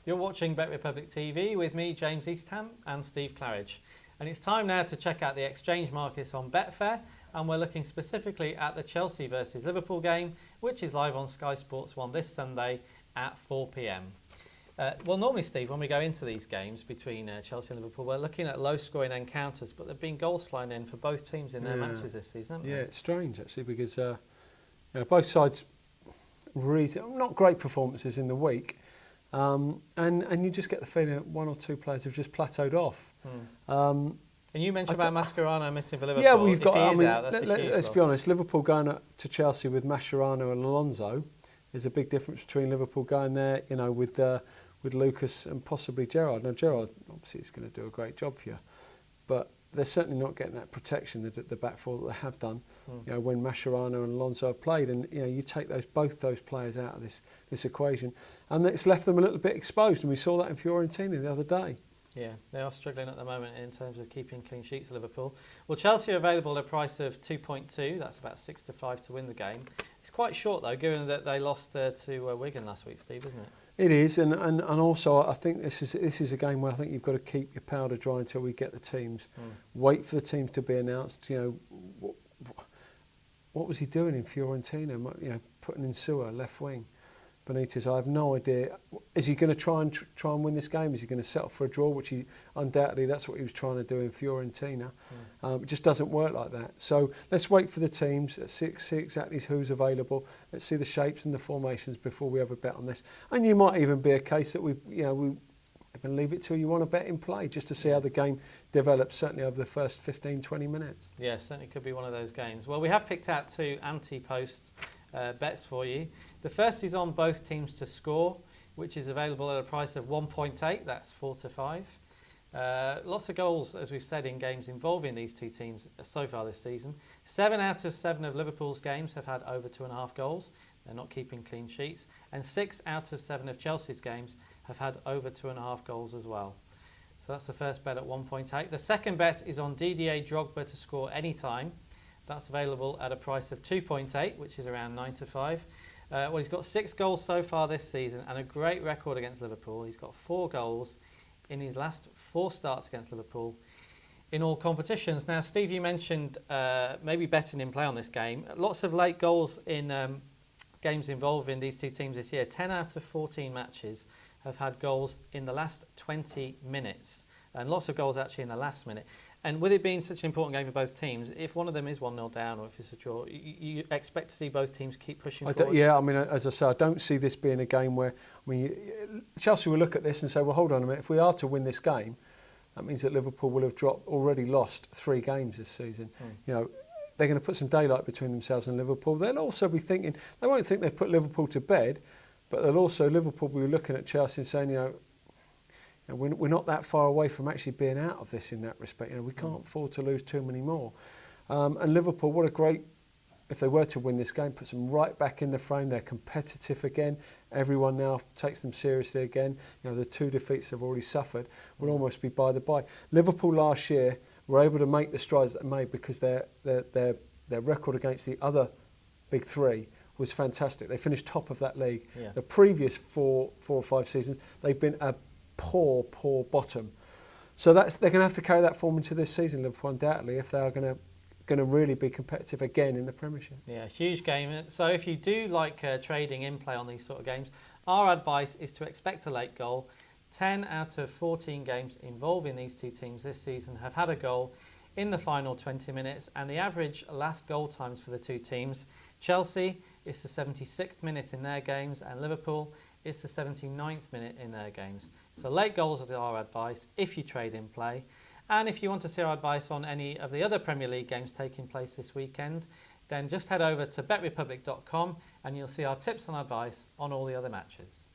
You're watching Bet Republic TV with me, James Eastham, and Steve Claridge. And it's time now to check out the exchange markets on Betfair, and we're looking specifically at the Chelsea versus Liverpool game, which is live on Sky Sports 1 this Sunday at 4 p.m. Well, normally, Steve, when we go into these games between Chelsea and Liverpool, we're looking at low-scoring encounters, but there have been goals flying in for both teams in their matches this season, haven't they? Yeah, it's strange, actually, because both sides really not great performances in the week, and you just get the feeling that one or two players have just plateaued off. And you mentioned about Mascherano missing for Liverpool. Yeah, we've got. Let's be honest. Liverpool going to Chelsea with Mascherano and Alonso is a big difference between Liverpool going there, with Lucas and possibly Gerrard. Now Gerrard obviously is going to do a great job for you, but they're certainly not getting that protection that the back four that they have done. When Mascherano and Alonso have played, and you take both those players out of this equation, and it's left them a little bit exposed. And we saw that in Fiorentina the other day. Yeah, they are struggling at the moment in terms of keeping clean sheets, Liverpool. Well, Chelsea are available at a price of 2.2. That's about 6-5 to win the game. It's quite short though, given that they lost to Wigan last week, Steve, isn't it? It is, and also I think this is a game where I think you've got to keep your powder dry until we get the teams. Wait for the teams to be announced. What was he doing in Fiorentina? Putting in Sewer left wing. Benitez, I have no idea. Is he going to try and win this game? Is he going to settle for a draw? Which he undoubtedly that's what he was trying to do in Fiorentina. It just doesn't work like that. So let's wait for the teams. Let's see exactly who's available. Let's see the shapes and the formations before we have a bet on this. And you might even be a case that we can leave it till you want to bet in play just to see how the game develops. Certainly over the first 15-20 minutes. Yeah, certainly could be one of those games. Well, we have picked out two anti-post bets for you. The first is on both teams to score, which is available at a price of 1.8. That's 4-5. Lots of goals, as we've said, in games involving these two teams so far this season. 7 out of 7 of Liverpool's games have had over 2.5 goals. They're not keeping clean sheets. And 6 out of 7 of Chelsea's games have had over 2.5 goals as well. So that's the first bet at 1.8. The second bet is on Didier Drogba to score anytime. That's available at a price of 2.8, which is around 9-5. Well, he's got 6 goals so far this season and a great record against Liverpool. He's got 4 goals in his last 4 starts against Liverpool in all competitions. Now, Steve, you mentioned maybe betting in play on this game. Lots of late goals in games involving these two teams this year. 10 out of 14 matches have had goals in the last 20 minutes. And lots of goals actually in the last minute. And with it being such an important game for both teams, if one of them is 1-0 down or if it's a draw, you expect to see both teams keep pushing forward? Yeah, I mean, as I say, I don't see this being a game where, Chelsea will look at this and say, well, hold on a minute, if we are to win this game, that means that Liverpool will have already lost 3 games this season. They're going to put some daylight between themselves and Liverpool. They'll also be thinking, they won't think they've put Liverpool to bed, but Liverpool will be looking at Chelsea and saying, we're not that far away from actually being out of this in that respect. We can't afford to lose too many more. And Liverpool, what a great, if they were to win this game, puts them right back in the frame. They're competitive again. Everyone now takes them seriously again. The 2 defeats they've already suffered will almost be by the by. Liverpool last year were able to make the strides that they made because their record against the other big 3 was fantastic. They finished top of that league. Yeah. The previous 4 or 5 seasons, they've been a poor bottom. So they're going to have to carry that form into this season, Liverpool, undoubtedly, if they are going to really be competitive again in the Premiership. Yeah, huge game. So if you do like trading in play on these sort of games, our advice is to expect a late goal. 10 out of 14 games involving these two teams this season have had a goal in the final 20 minutes, and the average last goal times for the two teams, Chelsea is the 76th minute in their games, and Liverpool is the 79th minute in their games. So late goals are our advice if you trade in play. And if you want to see our advice on any of the other Premier League games taking place this weekend, then just head over to betrepublic.com and you'll see our tips and advice on all the other matches.